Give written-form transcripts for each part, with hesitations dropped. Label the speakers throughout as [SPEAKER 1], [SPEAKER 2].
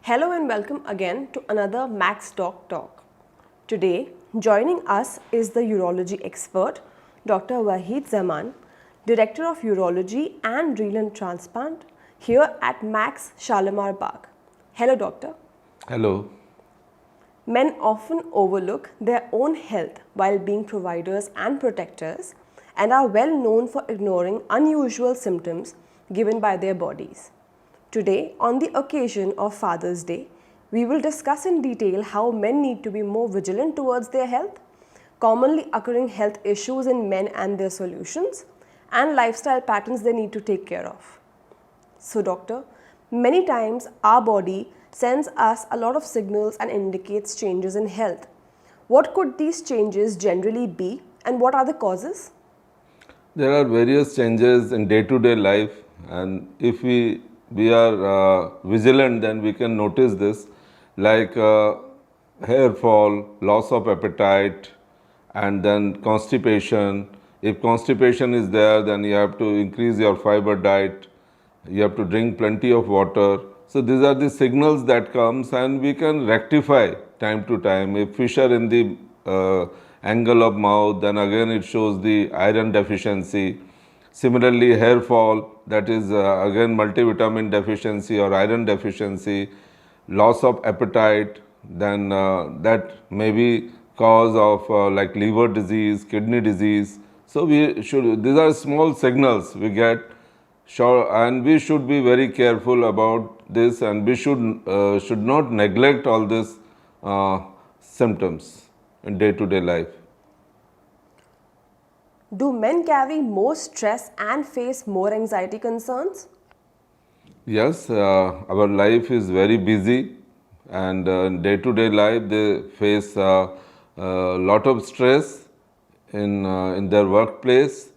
[SPEAKER 1] Hello and welcome again to another Max Doc Talk. Today, joining us is the urology expert, Dr. Waheed Zaman, Director of Urology and Renal Transplant here at Max Shalimar Bagh. Hello, Doctor.
[SPEAKER 2] Hello.
[SPEAKER 1] Men often overlook their own health while being providers and protectors and are well known for ignoring unusual symptoms given by their bodies. Today, on the occasion of Father's Day, we will discuss in detail how men need to be more vigilant towards their health, commonly occurring health issues in men and their solutions, and lifestyle patterns they need to take care of. So, doctor, many times our body sends us a lot of signals and indicates changes in health. What could these changes generally be and what are the causes?
[SPEAKER 2] There are various changes in day-to-day life, and if we are vigilant, then we can notice this, like hair fall, loss of appetite, and then constipation. If constipation is there, then you have to increase your fiber diet. You have to drink plenty of water. So these are the signals that comes, and we can rectify time to time. If fissure in the angle of mouth, then again it shows the iron deficiency. Similarly, hair fall, that is again multivitamin deficiency or iron deficiency. Loss of appetite, then that may be cause of like liver disease, kidney disease. So these are small signals we get. Sure, and we should be very careful about this, and we should not neglect all these symptoms in day-to-day life.
[SPEAKER 1] Do men carry more stress and face more anxiety concerns?
[SPEAKER 2] Yes, our life is very busy, and in day-to-day life they face a lot of stress in their workplace,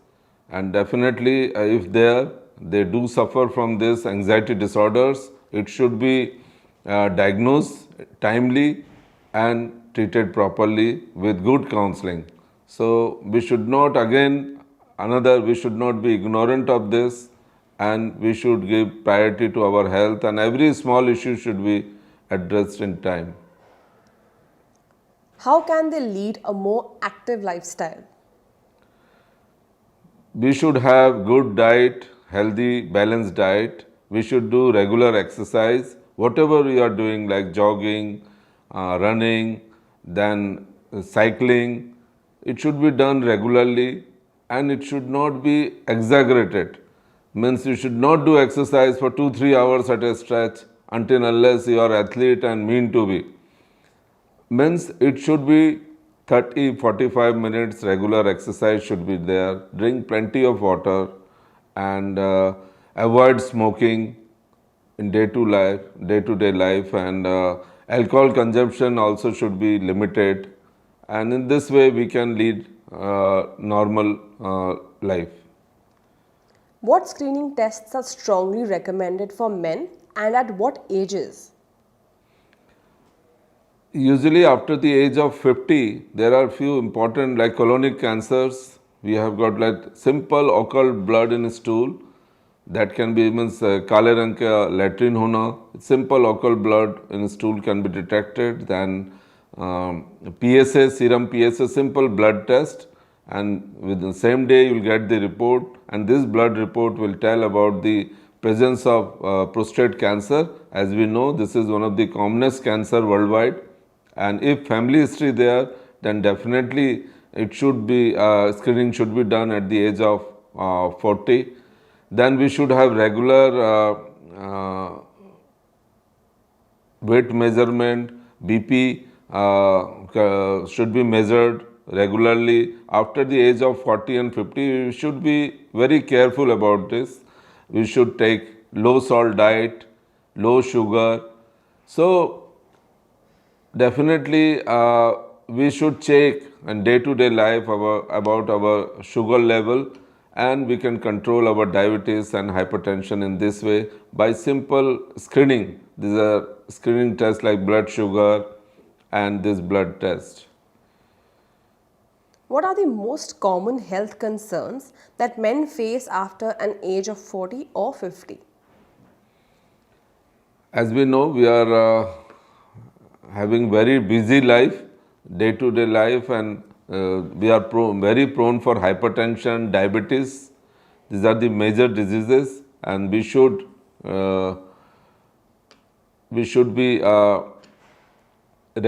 [SPEAKER 2] and definitely if they do suffer from this anxiety disorders, it should be diagnosed timely and treated properly with good counseling. So we should not we should not be ignorant of this, and we should give priority to our health, and every small issue should be addressed in time.
[SPEAKER 1] How can they lead a more active lifestyle?
[SPEAKER 2] We should have good diet, healthy, balanced diet. We should do regular exercise. Whatever we are doing, like jogging, running, then cycling, it should be done regularly, and it should not be exaggerated. Means you should not do exercise for 2-3 hours at a stretch until unless you are athlete and mean to be. Means it should be 30-45 minutes regular exercise should be there. Drink plenty of water, and avoid smoking in day-to-day life, and alcohol consumption also should be limited, and in this way we can lead normal life.
[SPEAKER 1] What screening tests are strongly recommended for men and at what ages?
[SPEAKER 2] Usually after the age of 50, there are few important like colonic cancers. We have got like simple occult blood in stool that can be means काले रंग का latrine होना. Simple occult blood in stool can be detected. Then PSA, serum PSA, simple blood test, and within the same day you will get the report, and this blood report will tell about the presence of prostate cancer. As we know, this is one of the commonest cancer worldwide. And if family history there, then definitely it should be screening should be done at the age of 40. Then we should have regular weight measurement, BP should be measured regularly. After the age of 40 and 50, we should be very careful about this. We should take low salt diet, low sugar. So definitely, we should check in day-to-day life about our sugar level, and we can control our diabetes and hypertension in this way by simple screening. These are screening tests like blood sugar and this blood test.
[SPEAKER 1] What are the most common health concerns that men face after an age of 40 or 50?
[SPEAKER 2] As we know, we are having very busy life, day-to-day life, and we are very prone for hypertension, diabetes. These are the major diseases, and we should be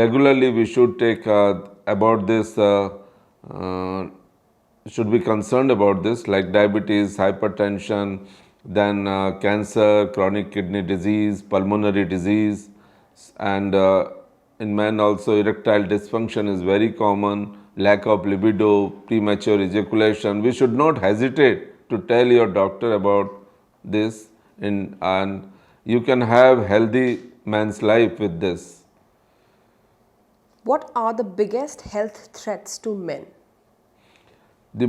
[SPEAKER 2] regularly we should take about this uh, should be concerned about this, like diabetes, hypertension, then cancer, chronic kidney disease, pulmonary disease, and in men also erectile dysfunction is very common, lack of libido, premature ejaculation. We should not hesitate to tell your doctor about this, and you can have healthy man's life with this.
[SPEAKER 1] What are the biggest health threats to men?
[SPEAKER 2] The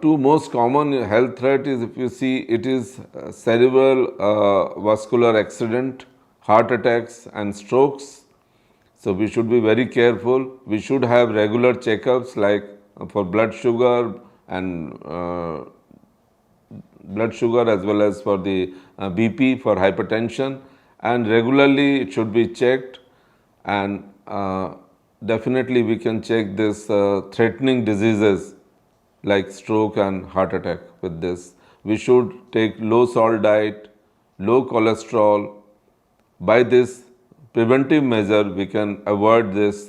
[SPEAKER 2] two most common health threat is, if you see, it is cerebral vascular accident, heart attacks and strokes. So we should be very careful. We should have regular checkups, like for blood sugar and blood sugar, as well as for the BP, for hypertension, and regularly it should be checked. And definitely we can check this threatening diseases like stroke and heart attack with this. We should take low salt diet, low cholesterol. By this preventive measure, we can avoid this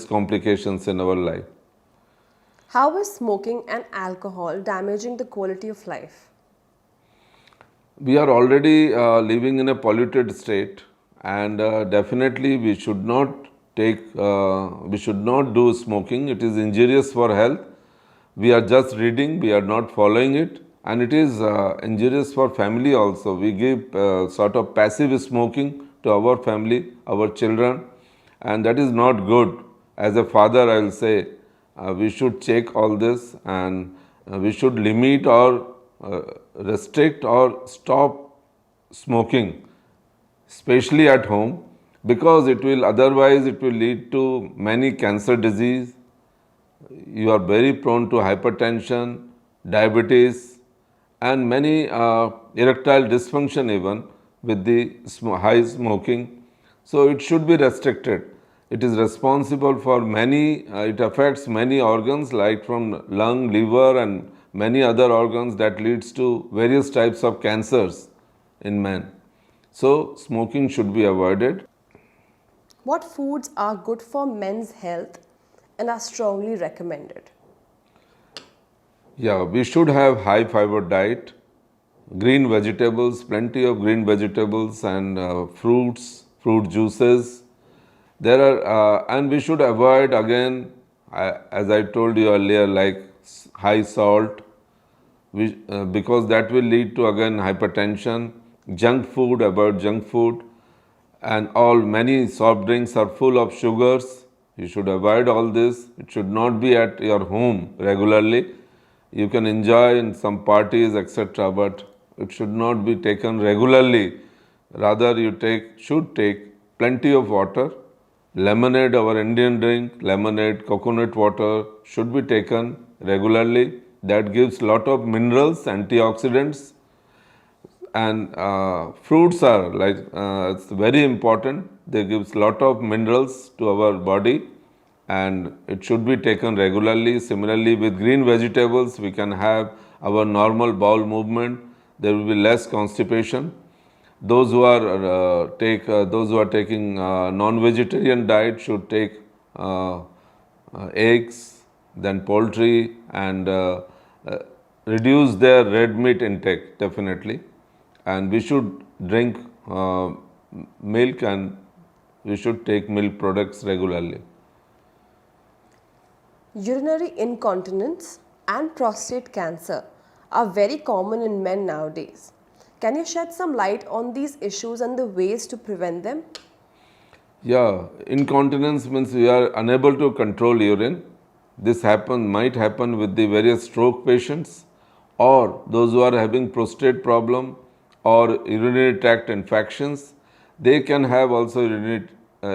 [SPEAKER 2] complications in our life.
[SPEAKER 1] How is smoking and alcohol damaging the quality of life?
[SPEAKER 2] We are already living in a polluted state, and definitely we should not do smoking. It is injurious for health. We are just reading, we are not following it, and it is injurious for family also. We give sort of passive smoking to our family, our children, and that is not good. As a father, I will say we should check all this, and we should limit or restrict or stop smoking, especially at home, because it will lead to many cancer disease. You are very prone to hypertension, diabetes, and many erectile dysfunction even with the high smoking. So it should be restricted. It is responsible for many, it affects many organs, like from lung, liver, and many other organs, that leads to various types of cancers in men. So smoking should be avoided.
[SPEAKER 1] What foods are good for men's health and are strongly recommended?
[SPEAKER 2] Yeah, we should have high fiber diet, green vegetables, plenty of green vegetables, and fruits, fruit juices. There are, and we should avoid, again, as I told you earlier, like high salt, because that will lead to, again, hypertension. Junk food, avoid junk food, and many soft drinks are full of sugars. You should avoid all this. It should not be at your home regularly. You can enjoy in some parties, etc., but it should not be taken regularly. Rather, you should take plenty of water. Lemonade, our Indian drink, lemonade, coconut water should be taken regularly. That gives lot of minerals, antioxidants, and fruits are like it's very important. They gives lot of minerals to our body, and it should be taken regularly. Similarly, with green vegetables, we can have our normal bowel movement. There will be less constipation. Those who are taking non-vegetarian diet should take eggs, then poultry, and reduce their red meat intake, definitely. And we should drink milk, and we should take milk products regularly.
[SPEAKER 1] Urinary incontinence and prostate cancer are very common in men nowadays. Can you shed some light on these issues and the ways to prevent them?
[SPEAKER 2] Yeah, incontinence means we are unable to control urine. This might happen with the various stroke patients, or those who are having prostate problem or urinary tract infections. They can have also urinary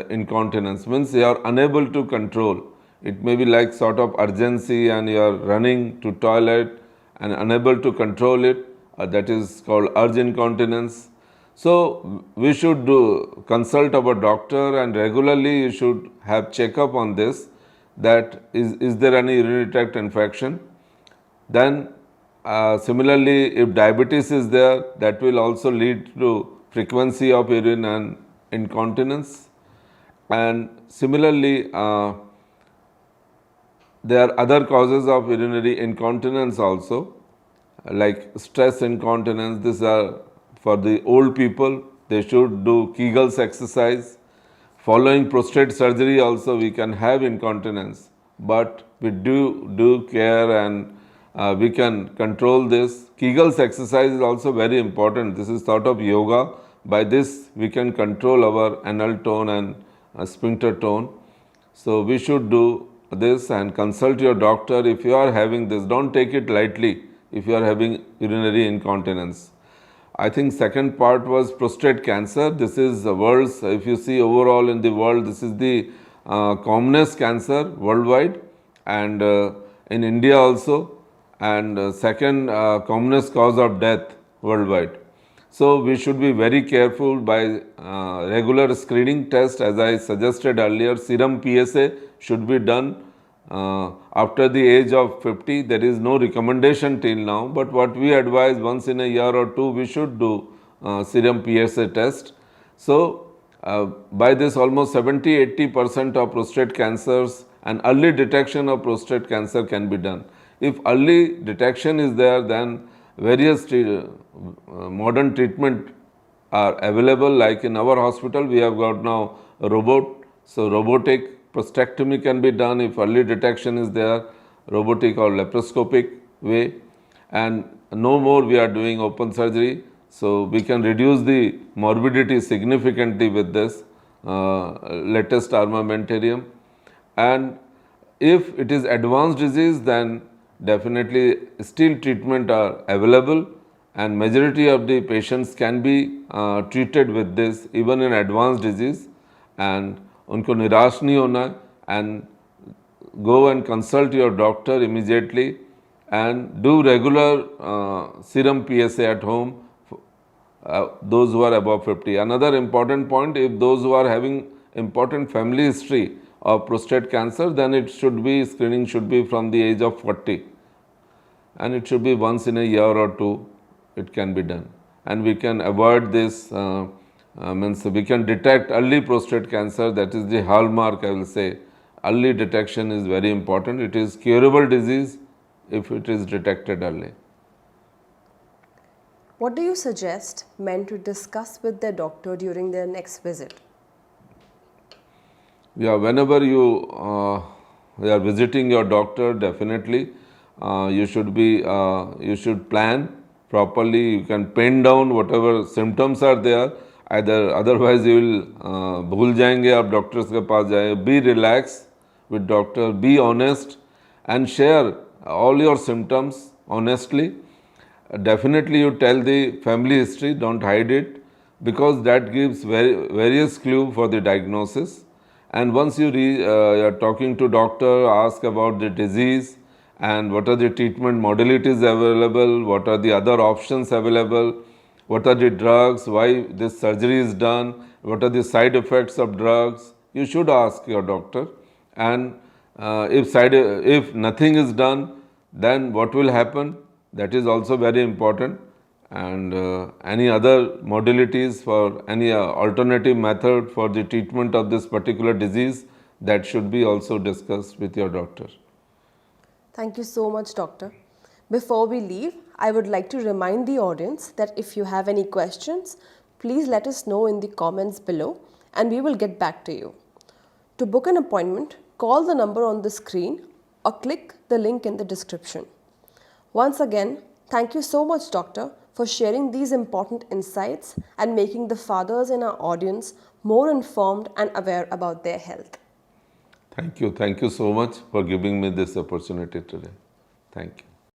[SPEAKER 2] incontinence, means they are unable to control. It may be like sort of urgency, and you are running to toilet and unable to control it, that is called urge incontinence. So we should consult our doctor, and regularly you should have checkup on this, that is there any urinary tract infection. Then similarly, if diabetes is there, that will also lead to frequency of urine and incontinence. And similarly, there are other causes of urinary incontinence also, like stress incontinence. These are for the old people. They should do Kegels exercise. Following prostate surgery also we can have incontinence, but we do care, and we can control this. Kegels exercise is also very important. This is sort of yoga. By this we can control our anal tone and sphincter tone. So we should do this and consult your doctor if you are having this. Don't take it lightly if you are having urinary incontinence. I think second part was prostate cancer. This is the world's, if you see overall in the world, this is the commonest cancer worldwide, and in India also, and second commonest cause of death worldwide. So we should be very careful by regular screening test. As I suggested earlier, serum PSA should be done after the age of 50. There is no recommendation till now, but what we advise, once in a year or two we should do serum PSA test. So by this, almost 70-80% of prostate cancers and early detection of prostate cancer can be done. If early detection is there, then various modern treatment are available. Like in our hospital, we have got now a robot. So robotic prostatectomy can be done if early detection is there, robotic or laparoscopic way. And no more we are doing open surgery. So we can reduce the morbidity significantly with this latest armamentarium. And if it is advanced disease, then definitely still treatment are available, and majority of the patients can be treated with this even in advanced disease. And उनको निराश नहीं होना, and go and consult your doctor immediately and do regular serum PSA at home, those who are above 50. Another important point, if those who are having important family history of prostate cancer, then it should be, screening should be from the age of 40, and it should be once in a year or two it can be done. And we can avoid this, means we can detect early prostate cancer. That is the hallmark, I will say. Early detection is very important. It is curable disease if it is detected early.
[SPEAKER 1] What do you suggest men to discuss with their doctor during their next visit?
[SPEAKER 2] Yeah, whenever you are visiting your doctor, definitely you should plan properly. You can pen down whatever symptoms are there. Otherwise you will भूल जाएंगे आप doctors के पास जाए. Be relaxed with doctor, be honest and share all your symptoms honestly. Definitely you tell the family history, don't hide it, because that gives various clue for the diagnosis. And once you are talking to doctor, ask about the disease and what are the treatment modalities available, what are the other options available, what are the drugs, why this surgery is done, what are the side effects of drugs. You should ask your doctor. And if nothing is done, then what will happen? That is also very important. And any other modalities for any alternative method for the treatment of this particular disease, that should be also discussed with your doctor.
[SPEAKER 1] Thank you so much, doctor. Before we leave, I would like to remind the audience that if you have any questions, please let us know in the comments below and we will get back to you. To book an appointment, call the number on the screen or click the link in the description. Once again, thank you so much, doctor, for sharing these important insights and making the fathers in our audience more informed and aware about their health.
[SPEAKER 2] Thank you. Thank you so much for giving me this opportunity today. Thank you.